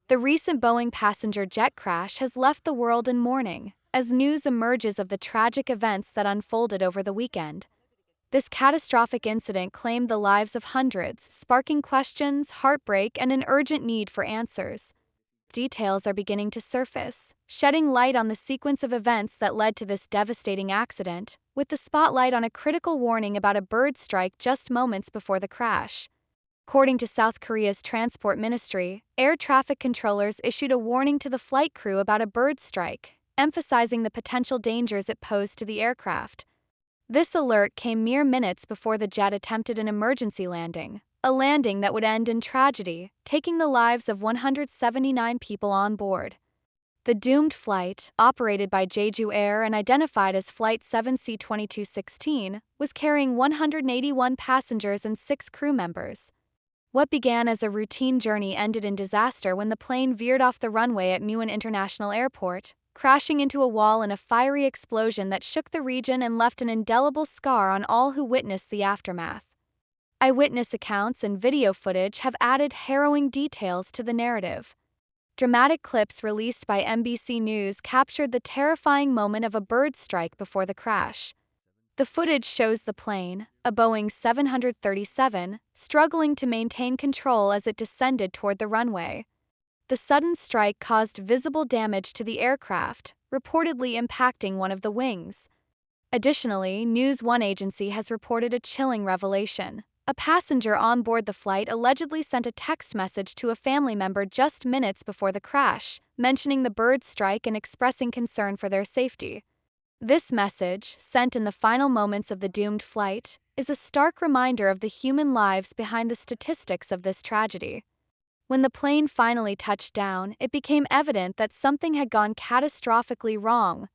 The recent Boeing passenger jet crash has left the world in mourning, as news emerges of the tragic events that unfolded over the weekend. This catastrophic incident claimed the lives of hundreds, sparking questions, heartbreak, and an urgent need for answers. Details are beginning to surface, shedding light on the sequence of events that led to this devastating accident, with the spotlight on a critical warning about a bird strike just moments before the crash. According to South Korea's transport ministry, air traffic controllers issued a warning to the flight crew about a bird strike, emphasizing the potential dangers it posed to the aircraft. This alert came mere minutes before the jet attempted an emergency landing, a landing that would end in tragedy, taking the lives of 179 people on board. The doomed flight, operated by Jeju Air and identified as Flight 7C-2216, was carrying 181 passengers and 6 crew members. What began as a routine journey ended in disaster when the plane veered off the runway at Muin International Airport, crashing into a wall in a fiery explosion that shook the region and left an indelible scar on all who witnessed the aftermath. Eyewitness accounts and video footage have added harrowing details to the narrative. Dramatic clips released by NBC News captured the terrifying moment of a bird strike before the crash. The footage shows the plane, a Boeing 737, struggling to maintain control as it descended toward the runway. The sudden strike caused visible damage to the aircraft, reportedly impacting one of the wings. Additionally, News One agency has reported a chilling revelation. A passenger on board the flight allegedly sent a text message to a family member just minutes before the crash, mentioning the bird strike and expressing concern for their safety. This message, sent in the final moments of the doomed flight, is a stark reminder of the human lives behind the statistics of this tragedy. When the plane finally touched down, it became evident that something had gone catastrophically wrong.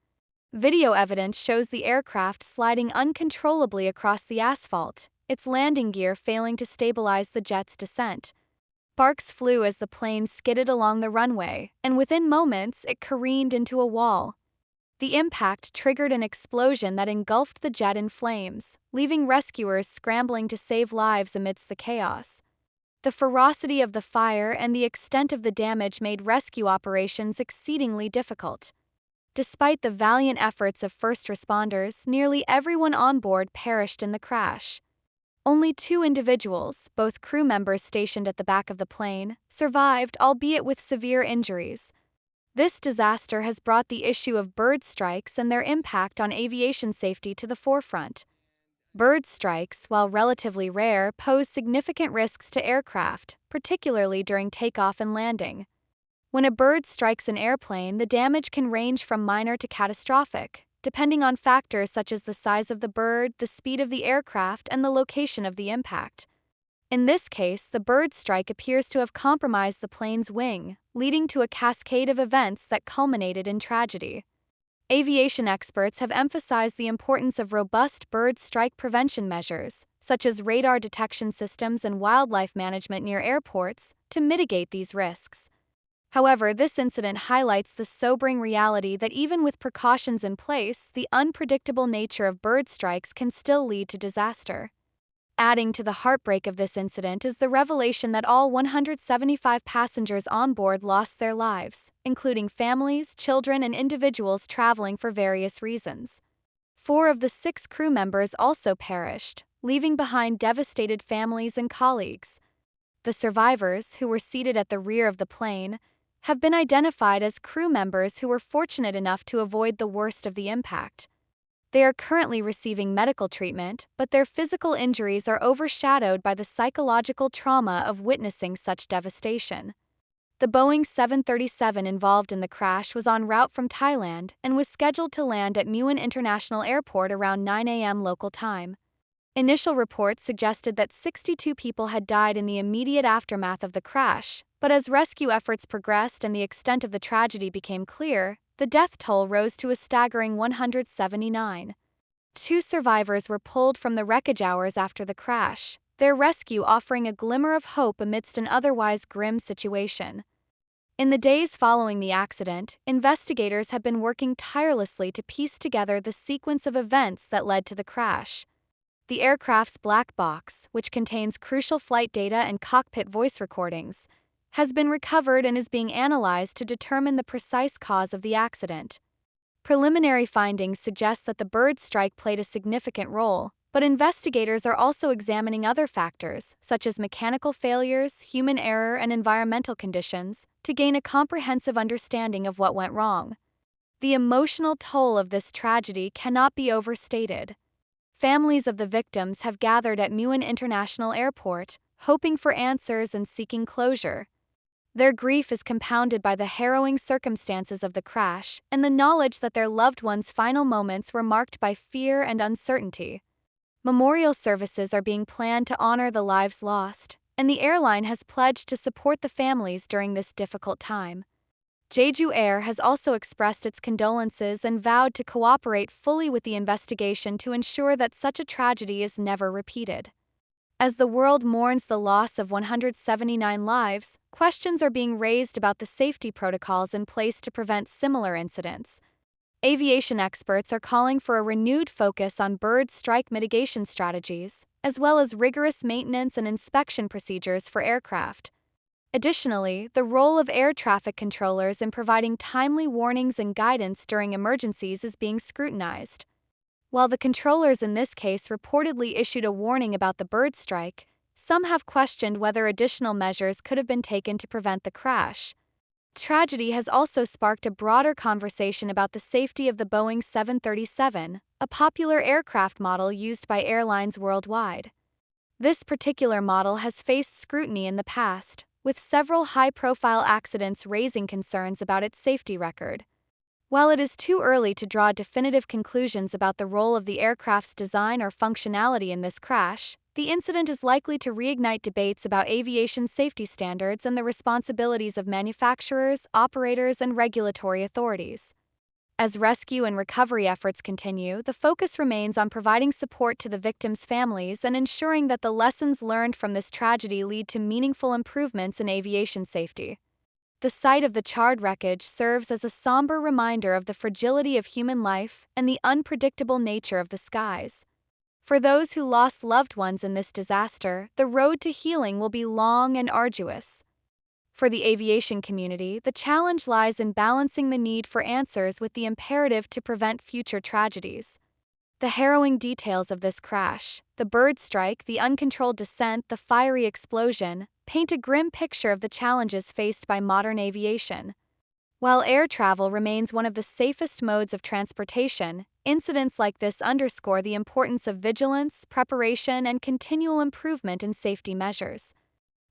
Video evidence shows the aircraft sliding uncontrollably across the asphalt, its landing gear failing to stabilize the jet's descent. Sparks flew as the plane skidded along the runway, and within moments it careened into a wall. The impact triggered an explosion that engulfed the jet in flames, leaving rescuers scrambling to save lives amidst the chaos. The ferocity of the fire and the extent of the damage made rescue operations exceedingly difficult. Despite the valiant efforts of first responders, nearly everyone on board perished in the crash. Only 2 individuals, both crew members stationed at the back of the plane, survived, albeit with severe injuries. This disaster has brought the issue of bird strikes and their impact on aviation safety to the forefront. Bird strikes, while relatively rare, pose significant risks to aircraft, particularly during takeoff and landing. When a bird strikes an airplane, the damage can range from minor to catastrophic, depending on factors such as the size of the bird, the speed of the aircraft, and the location of the impact. In this case, the bird strike appears to have compromised the plane's wing, leading to a cascade of events that culminated in tragedy. Aviation experts have emphasized the importance of robust bird strike prevention measures, such as radar detection systems and wildlife management near airports, to mitigate these risks. However, this incident highlights the sobering reality that even with precautions in place, the unpredictable nature of bird strikes can still lead to disaster. Adding to the heartbreak of this incident is the revelation that all 175 passengers on board lost their lives, including families, children, and individuals traveling for various reasons. 4 of the 6 crew members also perished, leaving behind devastated families and colleagues. The survivors, who were seated at the rear of the plane, have been identified as crew members who were fortunate enough to avoid the worst of the impact. They are currently receiving medical treatment, but their physical injuries are overshadowed by the psychological trauma of witnessing such devastation. The Boeing 737 involved in the crash was en route from Thailand and was scheduled to land at Muin International Airport around 9 a.m. local time. Initial reports suggested that 62 people had died in the immediate aftermath of the crash, but as rescue efforts progressed and the extent of the tragedy became clear, the death toll rose to a staggering 179. 2 survivors were pulled from the wreckage hours after the crash, their rescue offering a glimmer of hope amidst an otherwise grim situation. In the days following the accident, investigators have been working tirelessly to piece together the sequence of events that led to the crash. The aircraft's black box, which contains crucial flight data and cockpit voice recordings, has been recovered and is being analyzed to determine the precise cause of the accident. Preliminary findings suggest that the bird strike played a significant role, but investigators are also examining other factors, such as mechanical failures, human error, and environmental conditions, to gain a comprehensive understanding of what went wrong. The emotional toll of this tragedy cannot be overstated. Families of the victims have gathered at Muan International Airport, hoping for answers and seeking closure. Their grief is compounded by the harrowing circumstances of the crash and the knowledge that their loved ones' final moments were marked by fear and uncertainty. Memorial services are being planned to honor the lives lost, and the airline has pledged to support the families during this difficult time. Jeju Air has also expressed its condolences and vowed to cooperate fully with the investigation to ensure that such a tragedy is never repeated. As the world mourns the loss of 179 lives, questions are being raised about the safety protocols in place to prevent similar incidents. Aviation experts are calling for a renewed focus on bird strike mitigation strategies, as well as rigorous maintenance and inspection procedures for aircraft. Additionally, the role of air traffic controllers in providing timely warnings and guidance during emergencies is being scrutinized. While the controllers in this case reportedly issued a warning about the bird strike, some have questioned whether additional measures could have been taken to prevent the crash. Tragedy has also sparked a broader conversation about the safety of the Boeing 737, a popular aircraft model used by airlines worldwide. This particular model has faced scrutiny in the past, with several high-profile accidents raising concerns about its safety record. While it is too early to draw definitive conclusions about the role of the aircraft's design or functionality in this crash, the incident is likely to reignite debates about aviation safety standards and the responsibilities of manufacturers, operators, and regulatory authorities. As rescue and recovery efforts continue, the focus remains on providing support to the victims' families and ensuring that the lessons learned from this tragedy lead to meaningful improvements in aviation safety. The sight of the charred wreckage serves as a somber reminder of the fragility of human life and the unpredictable nature of the skies. For those who lost loved ones in this disaster, the road to healing will be long and arduous. For the aviation community, the challenge lies in balancing the need for answers with the imperative to prevent future tragedies. The harrowing details of this crash, the bird strike, the uncontrolled descent, the fiery explosion, paint a grim picture of the challenges faced by modern aviation. While air travel remains one of the safest modes of transportation, incidents like this underscore the importance of vigilance, preparation, and continual improvement in safety measures.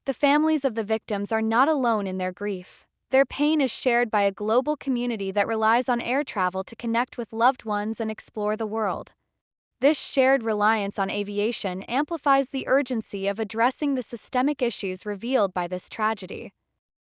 The families of the victims are not alone in their grief. Their pain is shared by a global community that relies on air travel to connect with loved ones and explore the world. This shared reliance on aviation amplifies the urgency of addressing the systemic issues revealed by this tragedy.